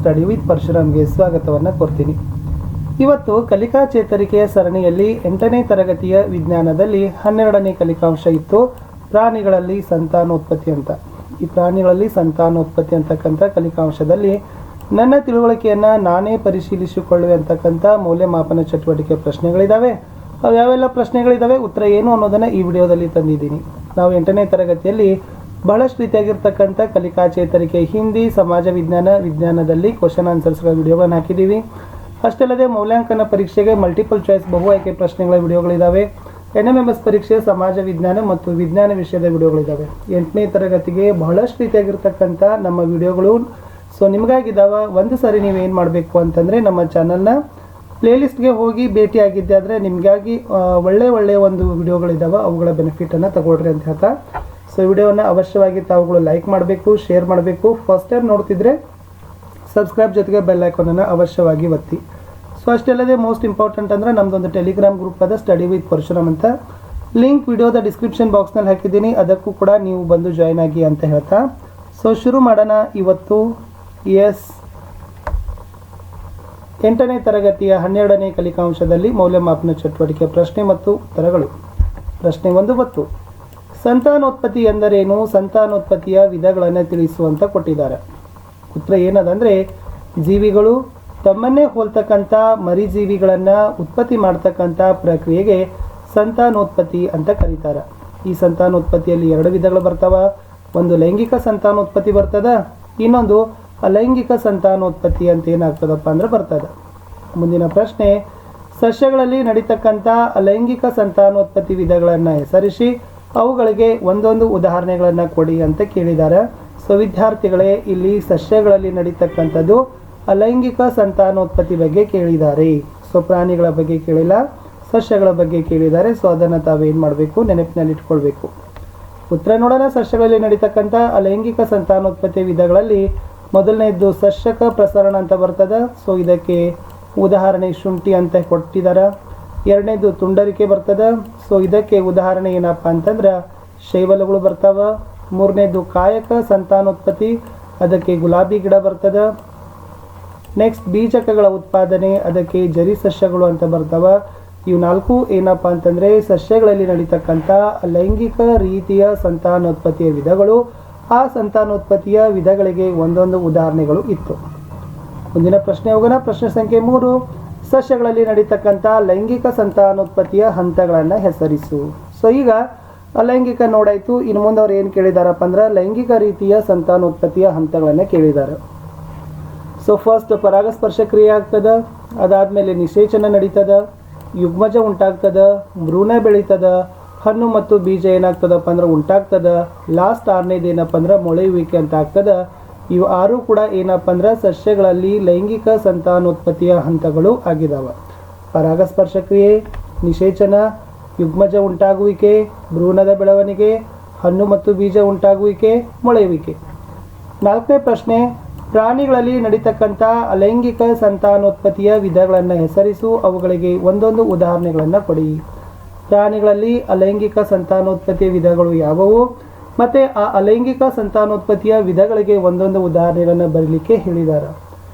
Study with ಪರಶುರಾಮ್ಗೆ ಸ್ವಾಗತವನ್ನು ಕೊಡ್ತೀನಿ. ಇವತ್ತು ಕಲಿಕಾ ಚೇತರಿಕೆಯ ಸರಣಿಯಲ್ಲಿ 8ನೇ ತರಗತಿಯ ವಿಜ್ಞಾನದಲ್ಲಿ 12ನೇ ಕಲಿಕಾಂಶ ಇತ್ತು, ಪ್ರಾಣಿಗಳಲ್ಲಿ ಸಂತಾನೋತ್ಪತ್ತಿ ಅಂತ. ಈ ಪ್ರಾಣಿಗಳಲ್ಲಿ ಸಂತಾನೋತ್ಪತ್ತಿ ಅಂತಕ್ಕಂಥ ಕಲಿಕಾಂಶದಲ್ಲಿ ನನ್ನ ತಿಳುವಳಿಕೆಯನ್ನು ನಾನೇ ಪರಿಶೀಲಿಸಿಕೊಳ್ಳುವೆ ಅಂತಕ್ಕಂಥ ಮೌಲ್ಯಮಾಪನ ಚಟುವಟಿಕೆ ಪ್ರಶ್ನೆಗಳಿದ್ದಾವೆ. ಅವು ಯಾವೆಲ್ಲ ಪ್ರಶ್ನೆಗಳಿದ್ದಾವೆ, ಉತ್ತರ ಏನು ಅನ್ನೋದನ್ನು ಈ ವಿಡಿಯೋದಲ್ಲಿ ತಂದಿದ್ದೀನಿ. ನಾವು 8ನೇ ತರಗತಿಯಲ್ಲಿ ಬಹಳಷ್ಟು ರೀತಿಯಾಗಿರ್ತಕ್ಕಂಥ ಕಲಿಕಾ ಚೇತರಿಕೆ ಹಿಂದಿ, ಸಮಾಜ ವಿಜ್ಞಾನದಲ್ಲಿ ಕ್ವಶನ್ ಆನ್ಸರ್ಸ್ಗಳ ವಿಡಿಯೋಗಳನ್ನು ಹಾಕಿದ್ದೀವಿ. ಅಷ್ಟಲ್ಲದೆ ಮೌಲ್ಯಾಂಕನ ಪರೀಕ್ಷೆಗೆ ಮಲ್ಟಿಪಲ್ ಚಾಯ್ಸ್ ಬಹು ಆಯ್ಕೆ ಪ್ರಶ್ನೆಗಳ ವಿಡಿಯೋಗಳಿದ್ದಾವೆ. NMMS ಪರೀಕ್ಷೆ ಸಮಾಜ ವಿಜ್ಞಾನ ಮತ್ತು ವಿಜ್ಞಾನ ವಿಷಯದ ವಿಡಿಯೋಗಳಿದ್ದಾವೆ. 8ನೇ ತರಗತಿಗೆ ಬಹಳಷ್ಟು ರೀತಿಯಾಗಿರ್ತಕ್ಕಂಥ ನಮ್ಮ ವಿಡಿಯೋಗಳು ನಿಮಗಾಗಿದ್ದಾವೆ. ಒಂದು ಸಾರಿ ನೀವೇನು ಮಾಡಬೇಕು ಅಂತಂದರೆ ನಮ್ಮ ಚಾನಲ್ನ ಪ್ಲೇಲಿಸ್ಟ್ಗೆ ಹೋಗಿ ಭೇಟಿಯಾಗಿದ್ದೆ ಆದರೆ ನಿಮಗಾಗಿ ಒಳ್ಳೆಯ ಒಂದು ವಿಡಿಯೋಗಳಿದ್ದಾವೆ, ಅವುಗಳ ಬೆನಿಫಿಟನ್ನು ತಗೊಳ್ರಿ ಅಂತ ಹೇಳ್ತಾ ವಿಡಿಯೋನ ಅವಶ್ಯವಾಗಿ ತಾವುಗಳು ಲೈಕ್ ಮಾಡಬೇಕು, ಶೇರ್ ಮಾಡಬೇಕು. ಫಸ್ಟ್ ಟೈಮ್ ನೋಡ್ತಿದ್ರೆ ಸಬ್ಸ್ಕ್ರೈಬ್ ಜೊತೆಗೆ ಬೆಲ್ ಐಕಾನನ್ನು ಅವಶ್ಯವಾಗಿ ಒತ್ತಿ. ಅಷ್ಟಲ್ಲದೆ ಮೋಸ್ಟ್ ಇಂಪಾರ್ಟೆಂಟ್ ಅಂದರೆ ನಮ್ಮದೊಂದು ಟೆಲಿಗ್ರಾಮ್ ಗ್ರೂಪ್ ಅದ ಸ್ಟಡಿ ವಿತ್ ಪರಶುರಾಮ್ ಅಂತ. ಲಿಂಕ್ ವಿಡಿಯೋದ ಡಿಸ್ಕ್ರಿಪ್ಷನ್ ಬಾಕ್ಸ್ನಲ್ಲಿ ಹಾಕಿದ್ದೀನಿ, ಅದಕ್ಕೂ ಕೂಡ ನೀವು ಬಂದು ಜಾಯ್ನ್ ಆಗಿ ಅಂತ ಹೇಳ್ತಾ ಶುರು ಮಾಡೋಣ. ಇವತ್ತು 8ನೇ ತರಗತಿಯ 12ನೇ ಕಲಿಕಾಂಶದಲ್ಲಿ ಮೌಲ್ಯಮಾಪನ ಚಟುವಟಿಕೆ ಪ್ರಶ್ನೆ ಮತ್ತು ಉತ್ತರಗಳು. ಪ್ರಶ್ನೆ 1 ಸಂತಾನೋತ್ಪತ್ತಿ ಎಂದರೇನು, ಸಂತಾನೋತ್ಪತ್ತಿಯ ವಿಧಗಳನ್ನು ತಿಳಿಸುವಂತ ಕೊಟ್ಟಿದ್ದಾರೆ. ಉತ್ತರ ಏನದಂದರೆ, ಜೀವಿಗಳು ತಮ್ಮನ್ನೇ ಹೋಲ್ತಕ್ಕಂಥ ಮರಿಜೀವಿಗಳನ್ನು ಉತ್ಪತ್ತಿ ಮಾಡ್ತಕ್ಕಂಥ ಪ್ರಕ್ರಿಯೆಗೆ ಸಂತಾನೋತ್ಪತ್ತಿ ಅಂತ ಕರೀತಾರೆ. ಈ ಸಂತಾನೋತ್ಪತ್ತಿಯಲ್ಲಿ 2 ವಿಧಗಳು ಬರ್ತಾವ. ಒಂದು ಲೈಂಗಿಕ ಸಂತಾನೋತ್ಪತ್ತಿ ಬರ್ತದ, ಇನ್ನೊಂದು ಅಲೈಂಗಿಕ ಸಂತಾನೋತ್ಪತ್ತಿ ಅಂತ ಏನಾಗ್ತದಪ್ಪ ಅಂದ್ರೆ ಬರ್ತದೆ. ಮುಂದಿನ ಪ್ರಶ್ನೆ, ಸಸ್ಯಗಳಲ್ಲಿ ನಡೀತಕ್ಕಂಥ ಅಲೈಂಗಿಕ ಸಂತಾನೋತ್ಪತ್ತಿ ವಿಧಗಳನ್ನು ಹೆಸರಿಸಿ ಅವುಗಳಿಗೆ ಒಂದೊಂದು ಉದಾಹರಣೆಗಳನ್ನು ಕೊಡಿ ಅಂತ ಕೇಳಿದ್ದಾರೆ. ವಿದ್ಯಾರ್ಥಿಗಳೇ, ಇಲ್ಲಿ ಸಸ್ಯಗಳಲ್ಲಿ ನಡೀತಕ್ಕಂಥದ್ದು ಅಲೈಂಗಿಕ ಸಂತಾನೋತ್ಪತ್ತಿ ಬಗ್ಗೆ ಕೇಳಿದ್ದಾರೆ. ಪ್ರಾಣಿಗಳ ಬಗ್ಗೆ ಕೇಳಿಲ್ಲ, ಸಸ್ಯಗಳ ಬಗ್ಗೆ ಕೇಳಿದ್ದಾರೆ. ಅದನ್ನು ತಾವೇನು ಮಾಡಬೇಕು, ನೆನಪಿನಲ್ಲಿ ಇಟ್ಕೊಳ್ಬೇಕು. ಉತ್ತರ ನೋಡೋಣ. ಸಸ್ಯಗಳಲ್ಲಿ ನಡೀತಕ್ಕಂಥ ಅಲೈಂಗಿಕ ಸಂತಾನೋತ್ಪತ್ತಿ ವಿಧಗಳಲ್ಲಿ ಮೊದಲನೇದ್ದು ಸಸ್ಯಕ ಪ್ರಸರಣ ಅಂತ ಬರ್ತದೆ. ಇದಕ್ಕೆ ಉದಾಹರಣೆ ಶುಂಠಿ ಅಂತ ಕೊಟ್ಟಿದ್ದಾರೆ. ಎರಡನೇದು ತುಂಡರಿಕೆ ಬರ್ತದೆ. ಇದಕ್ಕೆ ಉದಾಹರಣೆ ಏನಪ್ಪ ಅಂತಂದ್ರೆ ಶೈವಲಗಳು ಬರ್ತಾವ. ಮೂರನೇದು ಕಾಯಕ ಸಂತಾನೋತ್ಪತ್ತಿ, ಅದಕ್ಕೆ ಗುಲಾಬಿ ಗಿಡ ಬರ್ತದೆ. ನೆಕ್ಸ್ಟ್ ಬೀಜಕಗಳ ಉತ್ಪಾದನೆ, ಅದಕ್ಕೆ ಜರಿ ಸಸ್ಯಗಳು ಅಂತ ಬರ್ತಾವ. ಇವು 4 ಏನಪ್ಪ ಅಂತಂದರೆ ಸಸ್ಯಗಳಲ್ಲಿ ನಡೀತಕ್ಕಂಥ ಲೈಂಗಿಕ ರೀತಿಯ ಸಂತಾನೋತ್ಪತ್ತಿಯ ವಿಧಗಳು. ಆ ಸಂತಾನೋತ್ಪತ್ತಿಯ ವಿಧಗಳಿಗೆ ಒಂದೊಂದು ಉದಾಹರಣೆಗಳು ಇತ್ತು. ಮುಂದಿನ ಪ್ರಶ್ನೆ ಹೋಗೋಣ. ಪ್ರಶ್ನೆ ಸಂಖ್ಯೆ 3, ಸಸ್ಯಗಳಲ್ಲಿ ನಡೀತಕ್ಕಂಥ ಲೈಂಗಿಕ ಸಂತಾನೋತ್ಪತ್ತಿಯ ಹಂತಗಳನ್ನು ಹೆಸರಿಸು. ಈಗ ಅಲೈಂಗಿಕ ನೋಡಾಯಿತು. ಇನ್ನು ಮುಂದೆ ಅವ್ರು ಏನು ಕೇಳಿದಾರಪ್ಪ ಅಂದ್ರೆ ಲೈಂಗಿಕ ರೀತಿಯ ಸಂತಾನೋತ್ಪತ್ತಿಯ ಹಂತಗಳನ್ನು ಕೇಳಿದ್ದಾರೆ. ಫಸ್ಟ್ ಪರಾಗಸ್ಪರ್ಶ ಕ್ರಿಯೆ ಆಗ್ತದೆ, ಅದಾದಮೇಲೆ ನಿಷೇಚನ ನಡೀತದ, ಯುಗ್ಮಜ ಉಂಟಾಗ್ತದ, ಭ್ರೂಣ ಬೆಳೀತದ, ಹಣ್ಣು ಮತ್ತು ಬೀಜ ಏನಾಗ್ತದಪ್ಪ ಅಂದ್ರೆ ಉಂಟಾಗ್ತದ, ಲಾಸ್ಟ್ 6ನೇದು ಏನಪ್ಪ ಅಂದ್ರೆ ಮೊಳೆಯುವಿಕೆ ಅಂತ ಆಗ್ತದ. ಇವು 6 ಕೂಡ ಏನಪ್ಪ ಅಂದ್ರೆ ಸಸ್ಯಗಳಲ್ಲಿ ಲೈಂಗಿಕ ಸಂತಾನೋತ್ಪತ್ತಿಯ ಹಂತಗಳು ಆಗಿದಾವೆ. ಪರಾಗಸ್ಪರ್ಶ ಕ್ರಿಯೆ, ನಿಷೇಚನ, ಯುಗ್ಮಜ ಉಂಟಾಗುವಿಕೆ, ಭ್ರೂಣದ ಬೆಳವಣಿಗೆ, ಹಣ್ಣು ಮತ್ತು ಬೀಜ ಉಂಟಾಗುವಿಕೆ, ಮೊಳೆಯುವಿಕೆ. 4ನೇ ಪ್ರಶ್ನೆ, ಪ್ರಾಣಿಗಳಲ್ಲಿ ನಡೀತಕ್ಕಂಥ ಅಲೈಂಗಿಕ ಸಂತಾನೋತ್ಪತ್ತಿಯ ವಿಧಗಳನ್ನು ಹೆಸರಿಸು, ಅವುಗಳಿಗೆ ಒಂದೊಂದು ಉದಾಹರಣೆಗಳನ್ನು ಕೊಡಿ. ಪ್ರಾಣಿಗಳಲ್ಲಿ ಅಲೈಂಗಿಕ ಸಂತಾನೋತ್ಪತ್ತಿಯ ವಿಧಗಳು ಯಾವುವು ಮತ್ತು ಆ ಅಲೈಂಗಿಕ ಸಂತಾನೋತ್ಪತ್ತಿಯ ವಿಧಗಳಿಗೆ ಒಂದೊಂದು ಉದಾಹರಣೆಗಳನ್ನು ಬರಲಿಕ್ಕೆ ಹೇಳಿದ್ದಾರೆ.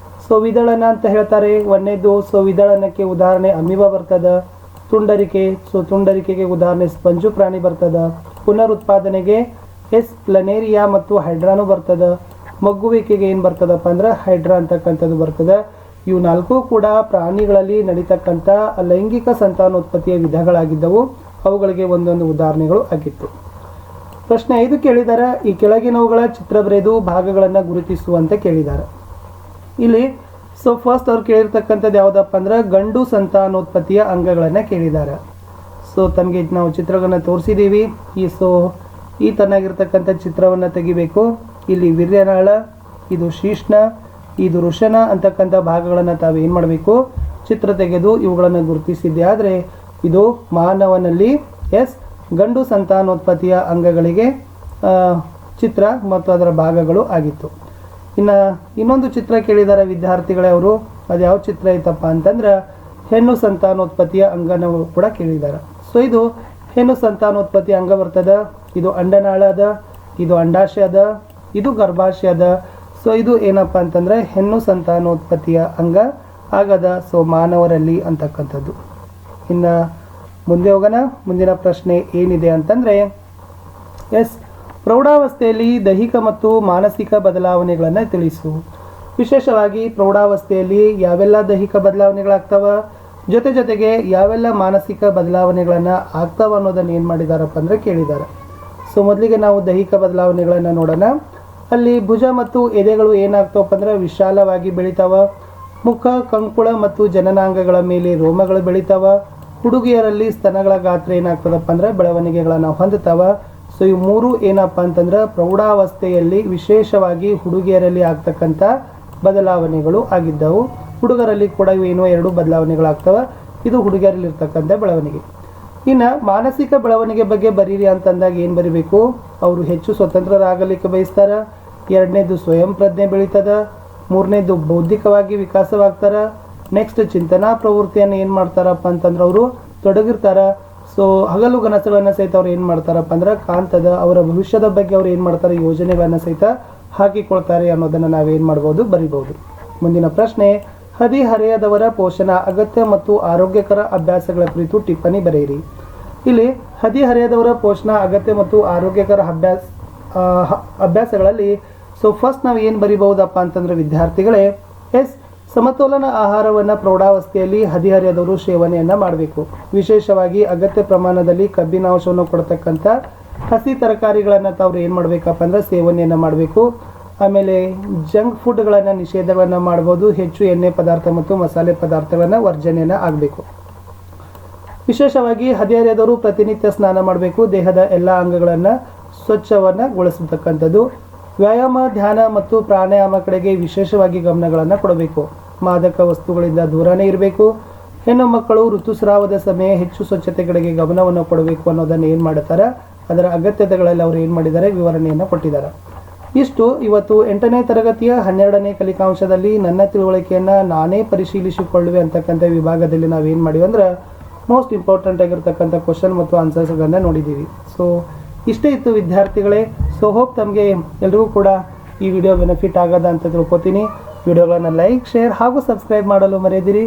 ವಿದಳನ ಅಂತ ಹೇಳ್ತಾರೆ. ಒಂದನೇದು ವಿದಳನಕ್ಕೆ ಉದಾಹರಣೆ ಅಮೀಬಾ ಬರ್ತದ. ತುಂಡರಿಕೆ, ತುಂಡರಿಕೆಗೆ ಉದಾಹರಣೆ ಸ್ಪಂಜು ಪ್ರಾಣಿ ಬರ್ತದ. ಪುನರುತ್ಪಾದನೆಗೆ ಪ್ಲನೇರಿಯಾ ಮತ್ತು ಹೈಡ್ರಾನು ಬರ್ತದ. ಮಗ್ಗುವಿಕೆಗೆ ಏನು ಬರ್ತದಪ್ಪ ಅಂದ್ರೆ ಹೈಡ್ರಾ ಅಂತಕ್ಕಂಥದ್ದು ಬರ್ತದೆ. ಇವು 4 ಕೂಡ ಪ್ರಾಣಿಗಳಲ್ಲಿ ನಡೀತಕ್ಕಂಥ ಲೈಂಗಿಕ ಸಂತಾನೋತ್ಪತ್ತಿಯ ವಿಧಗಳಾಗಿದ್ದವು. ಅವುಗಳಿಗೆ ಒಂದೊಂದು ಉದಾಹರಣೆಗಳು ಆಗಿತ್ತು. ಪ್ರಶ್ನೆ 5 ಕೇಳಿದ್ದಾರೆ. ಈ ಕೆಳಗಿನವುಗಳ ಚಿತ್ರ ಬರೆದು ಭಾಗಗಳನ್ನು ಗುರುತಿಸುವಂತೆ ಕೇಳಿದ್ದಾರೆ. ಇಲ್ಲಿ ಫಸ್ಟ್ ಅವ್ರು ಕೇಳಿರ್ತಕ್ಕಂಥದ್ದು ಯಾವುದಪ್ಪ ಅಂದ್ರೆ ಗಂಡು ಸಂತಾನೋತ್ಪತ್ತಿಯ ಅಂಗಗಳನ್ನು ಕೇಳಿದ್ದಾರೆ. ತಮಗೆ ನಾವು ಚಿತ್ರಗಳನ್ನು ತೋರಿಸಿದ್ದೀವಿ. ಈ ತನ್ನಾಗಿರ್ತಕ್ಕಂಥ ಚಿತ್ರವನ್ನು ತೆಗಿಬೇಕು. ಇಲ್ಲಿ ವೀರ್ಯನಾಳ, ಇದು ಶೀಷ್ಣ, ಇದು ವೃಷಣ ಅಂತಕ್ಕಂಥ ಭಾಗಗಳನ್ನು ತಾವು ಏನು ಮಾಡಬೇಕು, ಚಿತ್ರ ತೆಗೆದು ಇವುಗಳನ್ನು ಗುರುತಿಸಿದ್ದೆ ಆದರೆ ಇದು ಮಾನವನಲ್ಲಿ ಗಂಡು ಸಂತಾನೋತ್ಪತ್ತಿಯ ಅಂಗಗಳಿಗೆ ಚಿತ್ರ ಮತ್ತು ಅದರ ಭಾಗಗಳು ಆಗಿತ್ತು. ಇನ್ನೊಂದು ಚಿತ್ರ ಕೇಳಿದ್ದಾರೆ ವಿದ್ಯಾರ್ಥಿಗಳೇ ಅವರು. ಅದು ಯಾವ ಚಿತ್ರ ಐತಪ್ಪ ಅಂತಂದ್ರೆ ಹೆಣ್ಣು ಸಂತಾನೋತ್ಪತ್ತಿಯ ಅಂಗನ ಕೂಡ ಕೇಳಿದ್ದಾರೆ. ಇದು ಹೆಣ್ಣು ಸಂತಾನೋತ್ಪತ್ತಿಯ ಅಂಗ ಬರ್ತದ. ಇದು ಅಂಡನಾಳ ಅದ, ಇದು ಅಂಡಾಶಯ ಅದ, ಇದು ಗರ್ಭಾಶಯ ಅದ. ಸೊ ಇದು ಏನಪ್ಪ ಅಂತಂದರೆ ಹೆಣ್ಣು ಸಂತಾನೋತ್ಪತ್ತಿಯ ಅಂಗ ಆಗದ ಸೊ ಮಾನವರಲ್ಲಿ ಅಂತಕ್ಕಂಥದ್ದು. ಇನ್ನು ಮುಂದೆ ಹೋಗೋಣ. ಮುಂದಿನ ಪ್ರಶ್ನೆ ಏನಿದೆ ಅಂತಂದರೆ ಪ್ರೌಢಾವಸ್ಥೆಯಲ್ಲಿ ದೈಹಿಕ ಮತ್ತು ಮಾನಸಿಕ ಬದಲಾವಣೆಗಳನ್ನು ತಿಳಿಸು. ವಿಶೇಷವಾಗಿ ಪ್ರೌಢಾವಸ್ಥೆಯಲ್ಲಿ ಯಾವೆಲ್ಲ ದೈಹಿಕ ಬದಲಾವಣೆಗಳಾಗ್ತವ, ಜೊತೆಗೆ ಯಾವೆಲ್ಲ ಮಾನಸಿಕ ಬದಲಾವಣೆಗಳನ್ನು ಆಗ್ತಾವ ಅನ್ನೋದನ್ನು ಏನು ಮಾಡಿದಾರಪ್ಪ ಅಂದರೆ ಕೇಳಿದ್ದಾರೆ. ಸೊ ಮೊದಲಿಗೆ ನಾವು ದೈಹಿಕ ಬದಲಾವಣೆಗಳನ್ನು ನೋಡೋಣ. ಅಲ್ಲಿ ಭುಜ ಮತ್ತು ಎದೆಗಳು ಏನಾಗ್ತಾವಪ್ಪ ಅಂದರೆ ವಿಶಾಲವಾಗಿ ಬೆಳಿತಾವ. ಮುಖ, ಕಂಕುಳ ಮತ್ತು ಜನನಾಂಗಗಳ ಮೇಲೆ ರೋಮಗಳು ಬೆಳಿತಾವ. ಹುಡುಗಿಯರಲ್ಲಿ ಸ್ತನಗಳ ಗಾತ್ರ ಏನಾಗ್ತದಪ್ಪ ಅಂದರೆ ಬೆಳವಣಿಗೆಗಳನ್ನು ಹೊಂದುತ್ತಾವ. ಸೊ ಈ ಮೂರು ಏನಪ್ಪ ಅಂತಂದ್ರೆ ಪ್ರೌಢಾವಸ್ಥೆಯಲ್ಲಿ ವಿಶೇಷವಾಗಿ ಹುಡುಗಿಯರಲ್ಲಿ ಆಗ್ತಕ್ಕಂಥ ಬದಲಾವಣೆಗಳು ಆಗಿದ್ದವು. ಹುಡುಗರಲ್ಲಿ ಕೂಡ ಇವೇನೋ 2 ಬದಲಾವಣೆಗಳಾಗ್ತವೆ. ಇದು ಹುಡುಗಿಯರಲ್ಲಿ ಇರ್ತಕ್ಕಂಥ ಬೆಳವಣಿಗೆ. ಇನ್ನು ಮಾನಸಿಕ ಬೆಳವಣಿಗೆ ಬಗ್ಗೆ ಬರೀರಿ ಅಂತಂದಾಗ ಏನು ಬರಿಬೇಕು? ಅವರು ಹೆಚ್ಚು ಸ್ವತಂತ್ರರಾಗಲಿಕ್ಕೆ ಬಯಸ್ತಾರೆ. 2ನೇದು ಸ್ವಯಂ ಪ್ರಜ್ಞೆ ಬೆಳೀತದ. 3ನೇದು ಬೌದ್ಧಿಕವಾಗಿ ವಿಕಾಸವಾಗ್ತಾರ. ನೆಕ್ಸ್ಟ್ ಚಿಂತನಾ ಪ್ರವೃತ್ತಿಯನ್ನು ಏನು ಮಾಡ್ತಾರಪ್ಪ ಅಂತಂದ್ರೆ ಅವರು ತೊಡಗಿರ್ತಾರೆ. ಸೊ ಹಗಲು ಕನಸುಗಳನ್ನು ಸಹಿತ ಅವ್ರು ಏನು ಮಾಡ್ತಾರಪ್ಪ ಅಂದ್ರೆ ಕಾಂತದ ಅವರ ಭವಿಷ್ಯದ ಬಗ್ಗೆ ಅವ್ರು ಏನು ಮಾಡ್ತಾರೆ ಯೋಜನೆಗಳನ್ನು ಸಹಿತ ಹಾಕಿಕೊಳ್ತಾರೆ ಅನ್ನೋದನ್ನು ನಾವೇನು ಮಾಡ್ಬೋದು ಬರಿಬೋದು. ಮುಂದಿನ ಪ್ರಶ್ನೆ ಹದಿಹರೆಯದವರ ಪೋಷಣ ಅಗತ್ಯ ಮತ್ತು ಆರೋಗ್ಯಕರ ಅಭ್ಯಾಸಗಳ ಕುರಿತು ಟಿಪ್ಪಣಿ ಬರೆಯಿರಿ. ಇಲ್ಲಿ ಹದಿಹರೆಯದವರ ಪೋಷಣ ಅಗತ್ಯ ಮತ್ತು ಆರೋಗ್ಯಕರ ಅಭ್ಯಾಸಗಳಲ್ಲಿ ಸೊ ಫಸ್ಟ್ ನಾವು ಏನು ಬರಿಬಹುದಪ್ಪ ಅಂತಂದ್ರೆ ವಿದ್ಯಾರ್ಥಿಗಳೇ ಸಮತೋಲನ ಆಹಾರವನ್ನು ಪ್ರೌಢಾವಸ್ಥೆಯಲ್ಲಿ ಹದಿಹರೆಯದವರು ಸೇವನೆಯನ್ನು ಮಾಡಬೇಕು. ವಿಶೇಷವಾಗಿ ಅಗತ್ಯ ಪ್ರಮಾಣದಲ್ಲಿ ಕಬ್ಬಿನಾಂಶವನ್ನು ಕೊಡ್ತಕ್ಕಂಥ ಹಸಿ ತರಕಾರಿಗಳನ್ನು ತಾವು ಏನು ಮಾಡಬೇಕಪ್ಪ ಅಂದ್ರೆ ಸೇವನೆಯನ್ನು ಮಾಡಬೇಕು. ಆಮೇಲೆ ಜಂಕ್ ಫುಡ್ಗಳನ್ನು ನಿಷೇಧಗಳನ್ನು ಮಾಡ್ಬೋದು. ಹೆಚ್ಚು ಎಣ್ಣೆ ಪದಾರ್ಥ ಮತ್ತು ಮಸಾಲೆ ಪದಾರ್ಥಗಳನ್ನು ವರ್ಜನೆಯನ್ನು ಆಗಬೇಕು. ವಿಶೇಷವಾಗಿ ಹದಿಹರೆಯದವರು ಪ್ರತಿನಿತ್ಯ ಸ್ನಾನ ಮಾಡಬೇಕು. ದೇಹದ ಎಲ್ಲ ಅಂಗಗಳನ್ನು ಸ್ವಚ್ಛವನ್ನುಗೊಳಿಸತಕ್ಕಂಥದ್ದು. ವ್ಯಾಯಾಮ, ಧ್ಯಾನ ಮತ್ತು ಪ್ರಾಣಾಯಾಮ ಕಡೆಗೆ ವಿಶೇಷವಾಗಿ ಗಮನಗಳನ್ನು ಕೊಡಬೇಕು. ಮಾದಕ ವಸ್ತುಗಳಿಂದ ದೂರನೇ ಇರಬೇಕು. ಹೆಣ್ಣು ಮಕ್ಕಳು ಋತುಸ್ರಾವದ ಸಮಯ ಹೆಚ್ಚು ಸ್ವಚ್ಛತೆ ಕಡೆಗೆ ಗಮನವನ್ನು ಕೊಡಬೇಕು ಅನ್ನೋದನ್ನು ಏನು ಮಾಡುತ್ತಾರೆ ಅದರ ಅಗತ್ಯತೆಗಳಲ್ಲಿ ಅವರು ಏನು ಮಾಡಿದ್ದಾರೆ ವಿವರಣೆಯನ್ನು ಕೊಟ್ಟಿದ್ದಾರೆ. ಇಷ್ಟು ಇವತ್ತು 8ನೇ ತರಗತಿಯ 12ನೇ ಕಲಿಕಾಂಶದಲ್ಲಿ ನನ್ನ ತಿಳುವಳಿಕೆಯನ್ನು ನಾನೇ ಪರಿಶೀಲಿಸಿಕೊಳ್ಳುವೆ ಅಂತಕ್ಕಂಥ ವಿಭಾಗದಲ್ಲಿ ನಾವೇನು ಮಾಡಿವಿ ಅಂದ್ರೆ ಮೋಸ್ಟ್ ಇಂಪಾರ್ಟೆಂಟ್ ಆಗಿರ್ತಕ್ಕಂಥ ಕ್ವಶನ್ ಮತ್ತು ಆನ್ಸರ್ಸ್ಗಳನ್ನು ನೋಡಿದ್ದೀವಿ. ಸೊ ಇಷ್ಟೇ ಇತ್ತು ವಿದ್ಯಾರ್ಥಿಗಳೇ. ಸೊ ಹೋಪ್ ತಮಗೆ ಎಲ್ರಿಗೂ ಕೂಡ ಈ ವಿಡಿಯೋ ಬೆನಿಫಿಟ್ ಆಗದ ಅಂತ ತಿಳ್ಕೊತೀನಿ. ವಿಡಿಯೋಗಳನ್ನು ಲೈಕ್, ಶೇರ್ ಹಾಗೂ ಸಬ್ಸ್ಕ್ರೈಬ್ ಮಾಡಲು ಮರೆಯದಿರಿ.